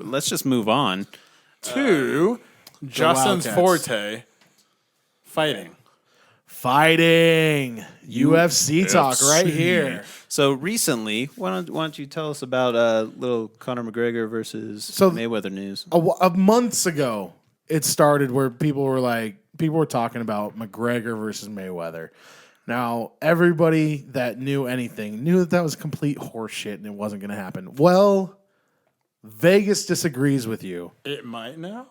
let's just move on to Justin's forte, fighting. UFC talk right here. So recently, why don't you tell us about little Conor McGregor versus Mayweather news? Months ago, it started where people were talking about McGregor versus Mayweather. Now, everybody that knew anything knew that was complete horseshit and it wasn't going to happen. Well, Vegas disagrees with you. It might now?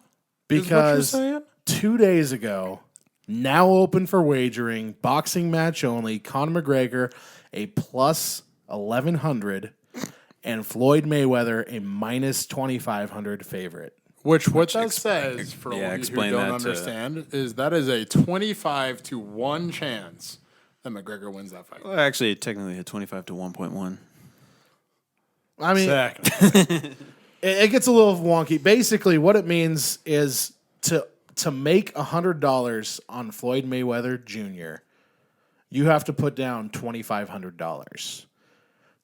Because 2 days ago, now open for wagering, boxing match only, Conor McGregor, a plus 1,100, and Floyd Mayweather, a minus 2,500 favorite. What that says, for all of you who don't understand, is that is a 25-1 chance that McGregor wins that fight. Well, actually, technically a 25 to 1.1. I mean, exactly. It gets a little wonky. Basically, what it means is to make $100 on Floyd Mayweather Jr., you have to put down $2,500.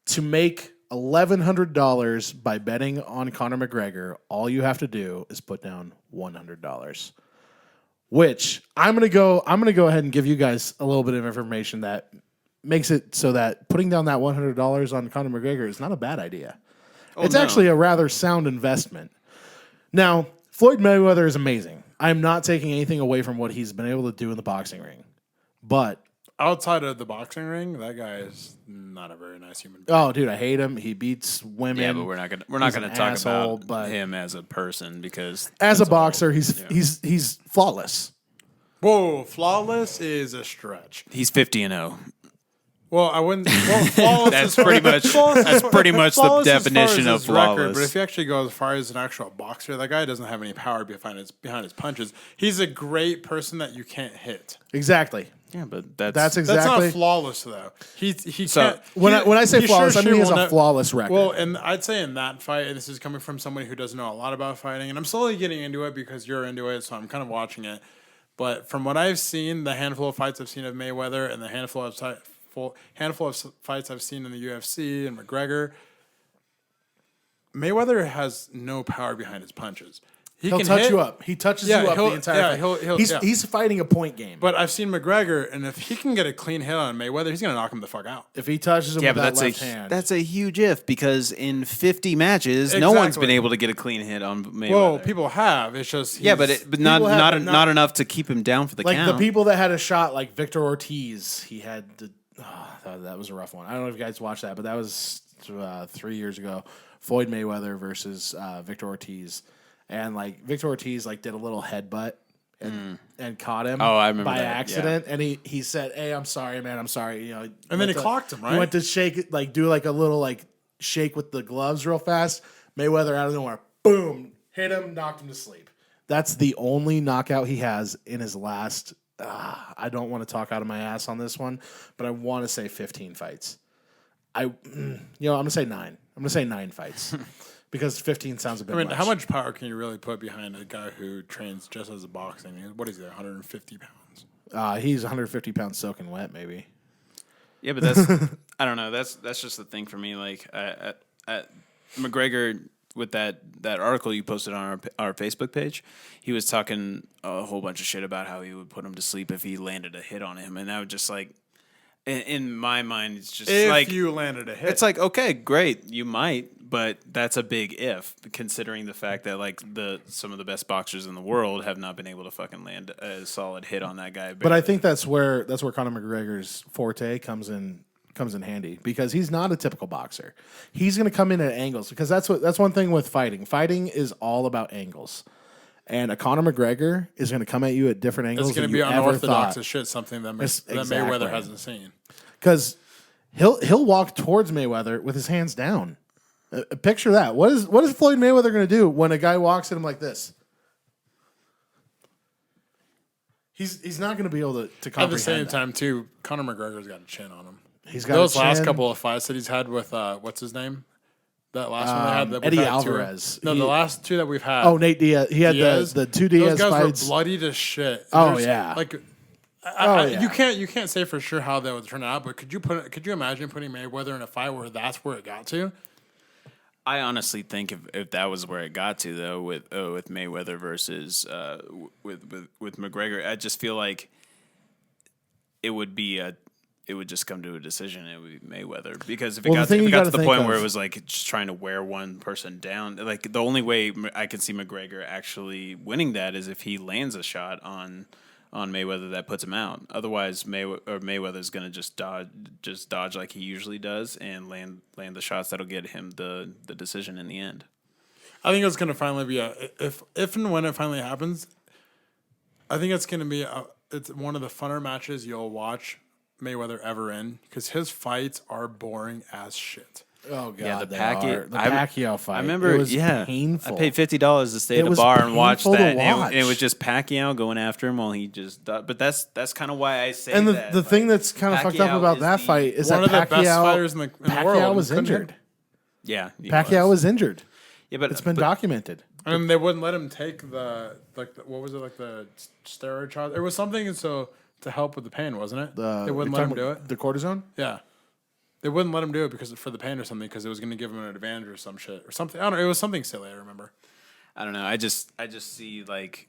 To make $1,100 by betting on Conor McGregor, all you have to do is put down $100. Which I'm gonna go ahead and give you guys a little bit of information that makes it so that putting down that $100 on Conor McGregor is not a bad idea. It's actually a rather sound investment. Now, Floyd Mayweather is amazing. I'm not taking anything away from what he's been able to do in the boxing ring. But outside of the boxing ring, that guy is not a very nice human being. Oh, dude, I hate him. He beats women. Yeah, but we're not gonna talk about him as a person because as a boxer, he's flawless. Whoa, flawless is a stretch. He's 50-0. Well, I wouldn't. Well, flawless that's pretty much the definition of flawless. Record, but if you actually go as far as an actual boxer, that guy doesn't have any power behind his punches. He's a great person that you can't hit. Exactly. Yeah, but that's exactly not flawless though. He so can't. When I say flawless, I mean he has a flawless record. Well, and I'd say in that fight, and this is coming from somebody who doesn't know a lot about fighting, and I'm slowly getting into it because you're into it, so I'm kind of watching it. But from what I've seen, the handful of fights I've seen of Mayweather and the handful of fights I've seen in the UFC and McGregor, Mayweather has no power behind his punches. He'll touch you up. He touches you up the entire fight. He's fighting a point game. But I've seen McGregor, and if he can get a clean hit on Mayweather, he's going to knock him the fuck out. If he touches him with that left hand. That's a huge if, because in 50 matches, no one's been able to get a clean hit on Mayweather. Well, people have. It's just but not enough to keep him down for the count. Like the people that had a shot, like Victor Ortiz, he had that was a rough one. I don't know if you guys watched that, but that was 3 years ago. Floyd Mayweather versus Victor Ortiz. And like Victor Ortiz did a little headbutt and caught him by accident. Yeah. And he said, "Hey, I'm sorry, man. I'm sorry." You know, and then he clocked him, right? He went to shake it, do like a little shake with the gloves real fast. Mayweather out of nowhere, boom, hit him, knocked him to sleep. That's the only knockout he has in his last. I don't want to talk out of my ass on this one, but I want to say 15 fights. I'm gonna say 9. I'm gonna say 9 fights. Because 15 sounds a bit much. How much power can you really put behind a guy who trains just as a boxing? What is he, 150 pounds? He's 150 pounds soaking wet, maybe. Yeah, but that's I don't know. That's just the thing for me. Like at McGregor, with that article you posted on our Facebook page, he was talking a whole bunch of shit about how he would put him to sleep if he landed a hit on him, and I would just in my mind, it's just if you landed a hit. It's like, okay, great, you might, but that's a big if, considering the fact that some of the best boxers in the world have not been able to fucking land a solid hit on that guy. But I think that's where Conor McGregor's forte comes in handy, because he's not a typical boxer. He's going to come in at angles, because that's one thing with fighting. Fighting is all about angles. And a Conor McGregor is going to come at you at different angles. It's going to be unorthodox as shit, something that Mayweather hasn't seen. Because he'll walk towards Mayweather with his hands down. Picture that. What is Floyd Mayweather going to do when a guy walks at him like this? He's not going to be able to comprehend. At the same time, too, Conor McGregor's got a chin on him. He's got those last couple of fights that he's had with what's his name? That last one they had. That Eddie Alvarez. The last two that we've had. Oh, Nate Diaz. He had the two Diaz those guys fights. Were bloody to shit. Oh yeah. You can't say for sure how that would turn out, but could you imagine putting Mayweather in a fight where that's where it got to? I honestly think if that was where it got to though with Mayweather versus with McGregor, I just feel like it would just come to a decision. It would be Mayweather because if it got to the point where it was like just trying to wear one person down, like the only way I can see McGregor actually winning that is if he lands a shot on Mayweather that puts him out. Otherwise, Mayweather's going to just dodge like he usually does and land the shots that'll get him the decision in the end. I think it's going to finally be if and when it finally happens. I think it's going to be it's one of the funner matches you'll watch Mayweather ever in because his fights are boring as shit. Oh god, yeah, the Pacquiao fight. I remember, it was painful. I paid $50 to stay at the bar and watch that, and it was just Pacquiao going after him while he just. But that's kind of why I say. And the thing that's kind of fucked up about that fight is one that of the best fighters in the world. Pacquiao was injured. Yeah, Pacquiao was injured. Yeah, but it's been documented. And they wouldn't let him take the what was it like the steroid shot? It was something to help with the pain, wasn't it? They wouldn't let him do it. The cortisone. Yeah. They wouldn't let him do it because for the pain or something because it was going to give him an advantage or some shit or something. I don't know. It was something silly. I remember. I don't know. I just see like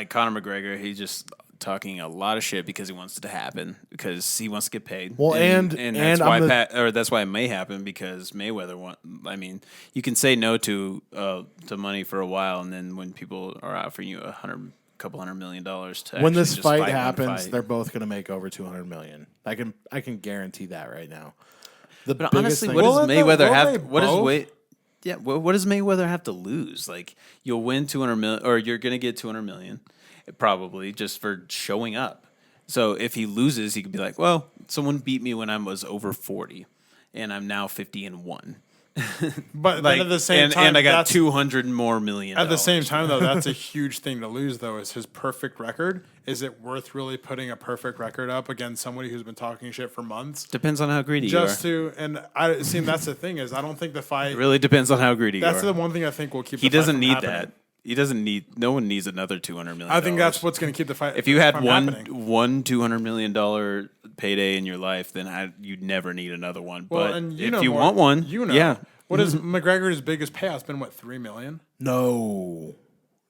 Conor McGregor. He's just talking a lot of shit because he wants it to happen because he wants to get paid. Well, and that's why that's why it may happen because Mayweather I mean, you can say no to money for a while, and then when people are offering you couple $100 million to when this fight happens, they're both going to make over $200 million. I can guarantee that right now. But honestly, what does Mayweather have? What does Mayweather have to lose? Like you'll win 200 million, or you're going to get 200 million, probably just for showing up. So if he loses, he could be like, "Well, someone beat me when I was over 40, and I'm now 50-1." But like, at the same time, and I got 200 more million. At the same time, though, that's a huge thing to lose. Though, is his perfect record. Is it worth really putting a perfect record up against somebody who's been talking shit for months? Depends on how greedy you are. That's the thing is, I don't think the fight. It really depends on how greedy you are. That's the one thing I think will keep. He doesn't need that. He doesn't need. No one needs another $200 million. I think that's what's going to keep the fight. If you had one $200 million payday in your life, then you'd never need another one. Well, but if you want one, yeah. What is McGregor's biggest payout's been? What, $3 million? No.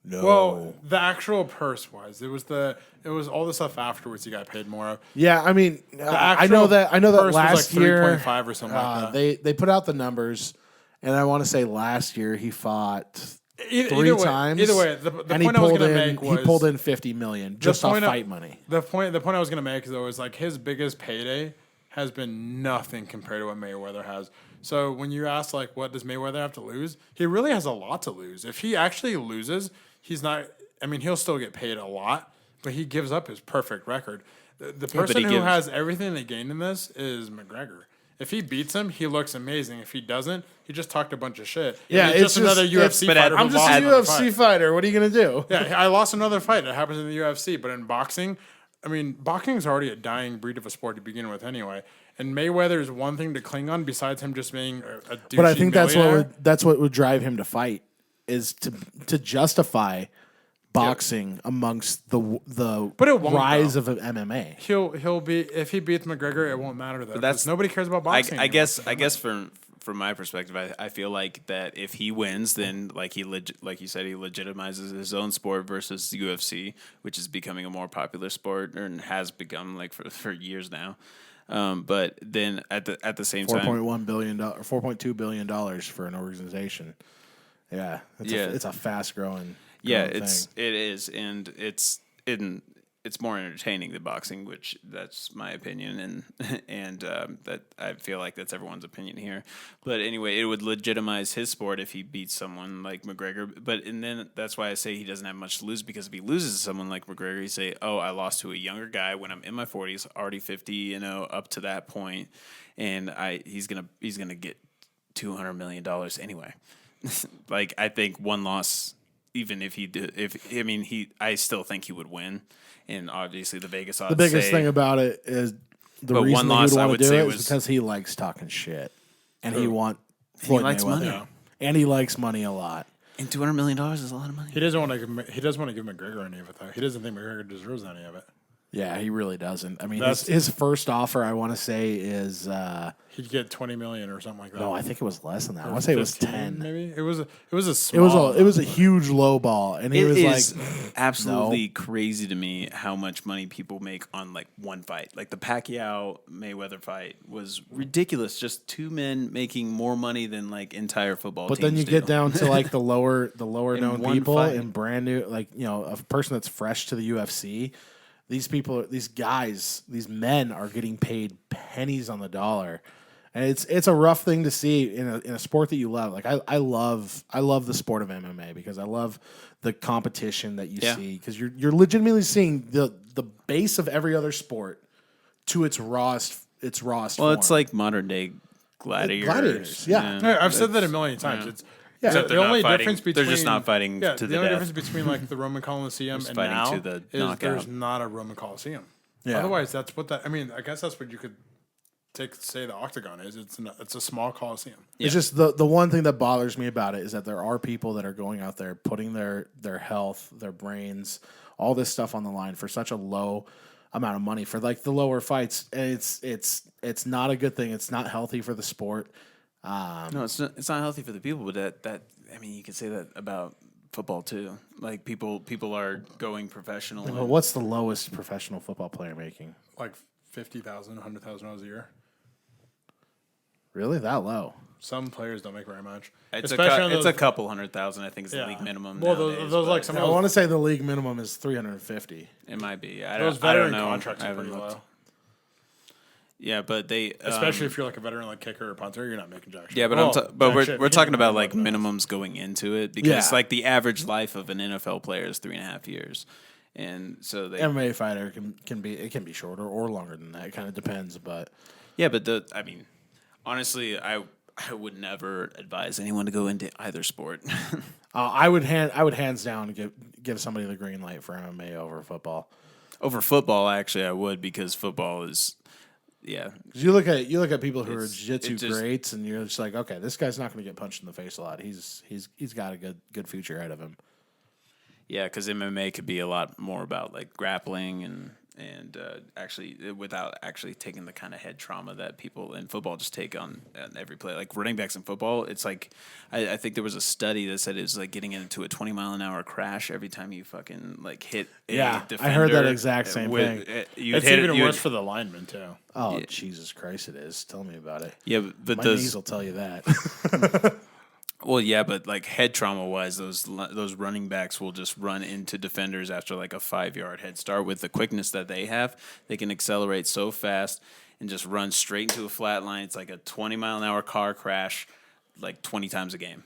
Well, the actual purse was. It was all the stuff afterwards he got paid more of. Yeah, I mean, I know that last year 3.5 or something like that. They put out the numbers, and I want to say last year he fought three times. Either way, the point I was going to make was he pulled in $50 million just off fight money. The point I was going to make though is like his biggest payday has been nothing compared to what Mayweather has. So when you ask like what does Mayweather have to lose, he really has a lot to lose. If he actually loses, he's not. I mean, he'll still get paid a lot, but he gives up his perfect record. The person who has everything they gained in this is McGregor. If he beats him, he looks amazing. If he doesn't, he just talked a bunch of shit. Yeah, it's just another UFC fighter. I'm just a UFC fighter. What are you gonna do? Yeah, I lost another fight. It happens in the UFC, but in boxing, I mean, boxing is already a dying breed of a sport to begin with, anyway. And Mayweather is one thing to cling on, besides him just being a douchey But I think millionaire. that's what would drive him to fight is to justify boxing amongst the rise of MMA. He'll be if he beats McGregor, it won't matter though. But nobody cares about boxing. I guess from my perspective, I feel like that if he wins, then like like you said, he legitimizes his own sport versus the UFC, which is becoming a more popular sport and has become like for years now. But then at the same time, $4.1 billion, $4.2 billion for an organization. Yeah, it's a fast growing. Yeah, it is, and it's more entertaining than boxing, which that's my opinion, and that I feel like that's everyone's opinion here. But anyway, it would legitimize his sport if he beats someone like McGregor. And then that's why I say he doesn't have much to lose, because if he loses to someone like McGregor, he say, "Oh, I lost to a younger guy when I'm in my 40s, already 50, up to that point, and he's gonna get $200 million anyway." Like I think one loss. Even if he did, I still think he would win, and obviously the Vegas odds. The biggest thing about it is the reason he would want to do it is because he likes talking shit, and he likes money, and he likes money a lot. And $200 million is a lot of money. He doesn't want to give McGregor any of it though. He doesn't think McGregor deserves any of it. Yeah, he really doesn't. I mean, his first offer, I want to say, is he'd get $20 million or something like that. no, I think it was less than that. I want to say it was 10. Maybe it was a small. It was a huge low ball, and he was like, absolutely crazy to me how much money people make on like one fight. Like the Pacquiao Mayweather fight was ridiculous. Just two men making more money than like entire football. But teams then you do. get down to like the lower known one people fight. and brand new, like a person that's fresh to the UFC. These people, these guys, these men are getting paid pennies on the dollar, and it's a rough thing to see in a sport that you love. Like I love the sport of MMA because I love the competition that you see, because you're legitimately seeing the base of every other sport to its rawest Well, form. it's like modern day gladiators. Yeah, I've said that a million times. Yeah. It's Except the they're only not fighting. difference between They're just not fighting to the the only death. difference between like the Roman Colosseum and fighting now to the is knockout. there's not a Roman Colosseum. Yeah. Otherwise, that's what that. I mean, I guess that's what you could say the octagon is. It's a small Colosseum. It's just the one thing that bothers me about it is that there are people that are going out there putting their health, their brains, all this stuff on the line for such a low amount of money for like the lower fights. And it's not a good thing. It's not healthy for the sport. No, it's not healthy for the people, but that I mean, you can say that about football too. Like people are going professional. Well, what's the lowest professional football player making? Like $50,000, $100,000 a year. Really, that low? Some players don't make very much. It's Especially a couple 100,000. I think is the league minimum. Well, nowadays, those but like some I of want those, to say the league minimum is 350. it might be. those I don't veteran know. contracts I are haven't pretty looked. low. Yeah, but they Especially if you're like a veteran, like kicker or punter, you're not making jack shit. yeah, but we're talking about like minimums going into it because like the average life of an NFL player is 3.5 years, and so they MMA fighter can be shorter or longer than that. It kind of depends, but yeah, but I mean, honestly, I would never advise anyone to go into either sport. I would hands down give somebody the green light for MMA over football. Over football, actually, I would because football is. Yeah, 'Cause you look at people who are It's- jiu-jitsu it just- greats, and you're just like, okay, this guy's not going to get punched in the face a lot. He's got a good future ahead of him. yeah, because MMA could be a lot more about like grappling and actually without actually taking the kind of head trauma that people in football just take on every play. Like running backs in football, it's like I think there was a study that said it was like getting into a 20 mile an hour crash every time you fucking like hit. Yeah, a defender I heard that exact same thing. It's even worse for the linemen too. Oh, Jesus Christ, it is. Tell me about it. Yeah, but My those knees will tell you that. well, yeah, but like head trauma wise, those running backs will just run into defenders after like a 5-yard head start with the quickness that they have. They can accelerate so fast and just run straight into a flat line. It's like a 20-mile-an-hour car crash, like 20 times a game.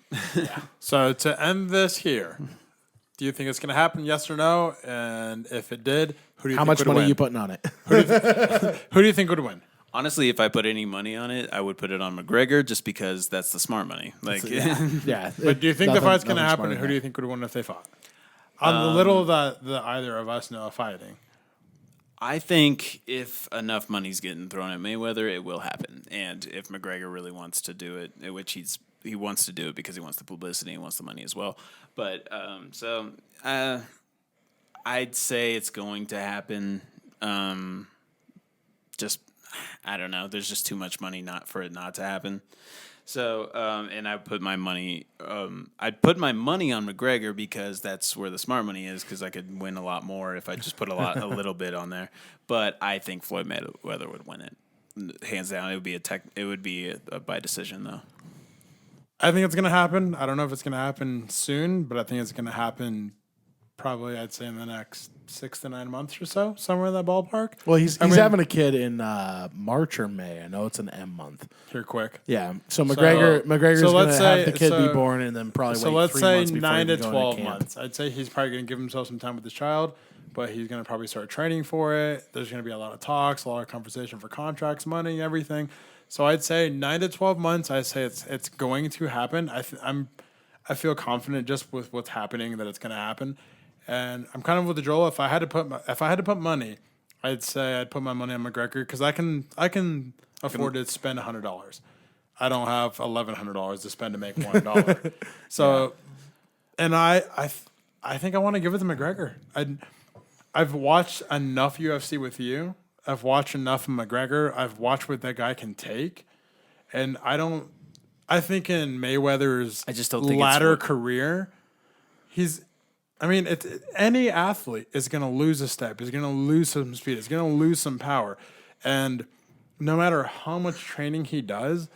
So to end this here, do you think it's going to happen? Yes or no? And if it did, who do you How think much would money win? are you putting on it? Who do you think would win? Honestly, if I put any money on it, I would put it on McGregor just because that's the smart money. Like, Yeah. But do you think the fight's going to nothing happen? smarter And who than do you think would win if they fought? On the little that either of us know of fighting. I think if enough money's getting thrown at Mayweather, it will happen. And if McGregor really wants to do it, which he wants to do it because he wants the publicity and wants the money as well. But I'd say it's going to happen. Just I don't know. There's just too much money not for it not to happen. So and I put my money. I'd put my money on McGregor because that's where the smart money is. Because I could win a lot more if I just put a little bit on there. But I think Floyd Mayweather would win it, hands down. It would be a by decision though. I think it's going to happen. I don't know if it's going to happen soon, but I think it's going to happen probably, I'd say, in the next 6 to 9 months or so, somewhere in that ballpark. Well, he's I mean- having a kid in March or May. I know it's an M month. Here, quick. Yeah. So McGregor's so going let's to have say- the kid so- be born and then probably So wait let's 3 say months before 9 he to can go into 12 camp. months. I'd say he's probably going to give himself some time with his child, but he's going to probably start training for it. There's going to be a lot of talks, a lot of conversation for contracts, money, everything. So I'd say 9 to 12 months. I say it's going to happen. I feel confident just with what's happening that it's going to happen, and I'm kind of with the Joel. If I had to put money, I'd say I'd put my money on McGregor because I can afford to spend $100. I don't have $1,100 to spend to make $1. So, and I think I want to give it to McGregor. I've watched enough UFC with you. I've watched enough of McGregor. I've watched what that guy can take, and I think in Mayweather's I just don't think latter it's career, any athlete is going to lose a step. Is going to lose some speed. Is going to lose some power, and no matter how much training he does,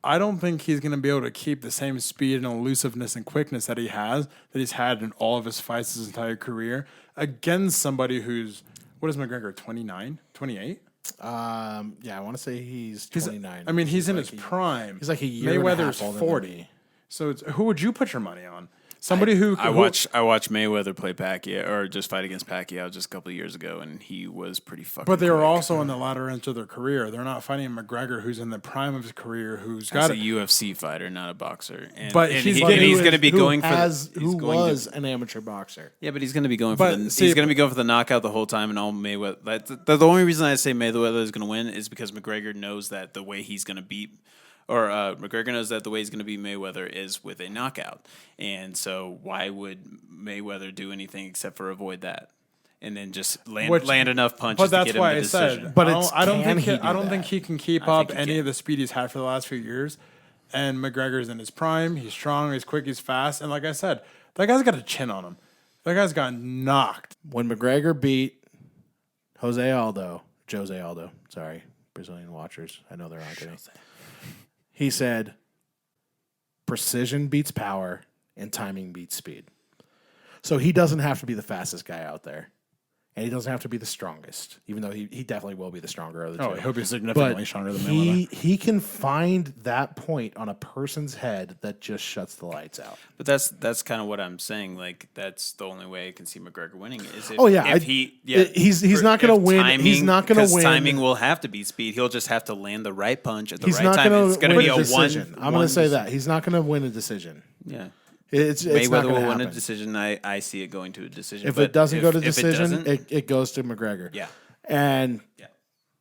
I don't think he's going to be able to keep the same speed and elusiveness and quickness that he's had in all of his fights his entire career against somebody who's, what is McGregor, 29, 28? Yeah, I want to say he's 29. I mean, he's in his prime. He's like a year and a Mayweather's half older 40. than me. So who would you put your money on? Somebody who I watched Mayweather play Pacquiao or just fight against Pacquiao just a couple of years ago, and he was pretty fucking. But they were quick. also in the latter end of their career. They're not fighting McGregor, who's in the prime of his career, who's He's got a UFC fighter, not a boxer. And, But and he's he's going to be who going has, for who was an amateur boxer. Yeah, but he's going to be going for But the see, he's going to be going for the knockout the whole time, and all Mayweather. The only reason I say Mayweather is going to win is because McGregor knows that the way he's going to beat, or McGregor knows that the way he's going to beat Mayweather is with a knockout, and so why would Mayweather do anything except for avoid that, and then just land enough punches But to that's get him why the I decision? said, But I don't can think he do I don't that? think he can keep I up think he any can. of the speed he's had for the last few years. And McGregor's in his prime. He's strong. He's quick. He's fast. And like I said, that guy's got a chin on him. That guy's got knocked. When McGregor beat Jose Aldo, sorry, Brazilian watchers, I know there aren't any. He said, precision beats power and timing beats speed. So he doesn't have to be the fastest guy out there. And he doesn't have to be the strongest, even though he definitely will be the stronger of the two. Oh, he'll be significantly But stronger than Mayweather. he can find that point on a person's head that just shuts the lights out. But that's kind of what I'm saying. Like that's the only way I can see McGregor winning is if, he's not going to win. He's not going to win. Timing will have to beat speed. He'll just have to land the right punch at the He's right not time. going It's to going to win be a a decision. one. I'm going to say that he's not going to win a decision. Yeah. It's not Mayweather going to will happen. win a decision. I see it going to a decision. If but it doesn't go to if decision, it it goes to McGregor. Yeah. And Yeah.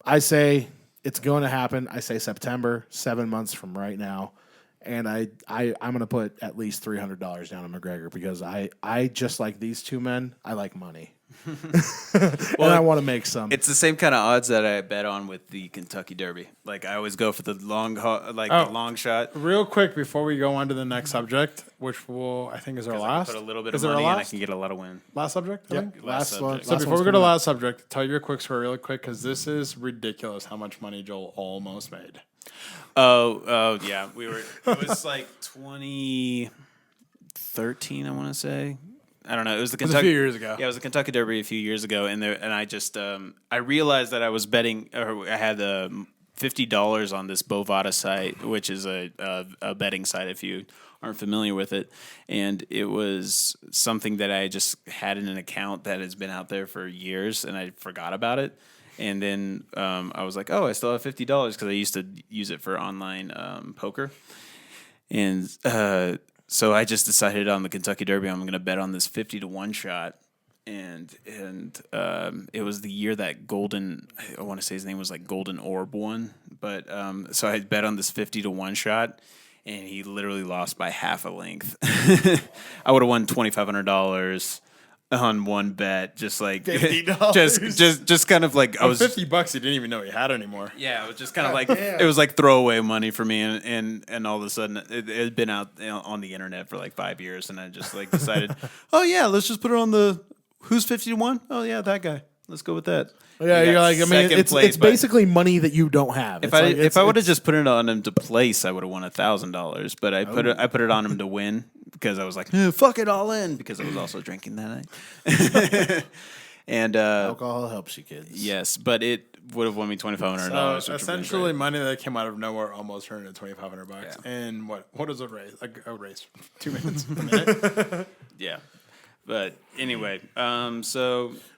I say it's going to happen. I say September, 7 months from right now. And I'm going to put at least $300 down on McGregor because I just like these two men. I like money. And I want to make some. It's the same kind of odds that I bet on with the Kentucky Derby. Like I always go for the long, the long shot. Real quick before we go on to the next subject, which I think is our last. I put a little bit is of it our money and I last? can get a lot of win. Last subject? I think? Yep. Last subject. So before we go to the last subject, tell your quick score really quick because this is ridiculous how much money Joel almost made. Oh, yeah. It was like 2013, I want to say. I don't know. It was the Kentucky. a few years ago. Yeah, it was the Kentucky Derby a few years ago, and I just I realized that I was betting, or I had $50 on this Bovada site, which is a betting site if you aren't familiar with it, and it was something that I just had in an account that has been out there for years, and I forgot about it. And then I was like, oh, I still have $50 because I used to use it for online poker, and so I just decided on the Kentucky Derby I'm going to bet on this 50-1 shot, and it was the year that I want to say his name was like Golden Orb won, but so I bet on this 50-1 shot, and he literally lost by half a length. I would have won $2,500 on one bet, just like $50. just kind of like I was $50 you didn't even know he had anymore. Yeah, it was just kind of like it was like throwaway money for me, and all of a sudden it had been out on the internet for like 5 years, and I just like decided, oh yeah, let's just put it on the who's 50-1. Oh yeah, that guy. Let's go with that. Yeah, you're like, I mean, it's basically money that you don't have. If I would have just put it on him to place, I would have won $1,000. But I put it on him to win because I was like, fuck it all in, because I was also drinking that night. And alcohol helps you, kids. Yes, but it would have won me $2,500. So essentially, money that came out of nowhere almost turned into $2,500. Yeah. And what is a race? A race, 2 minutes, a minute. Yeah. But anyway, so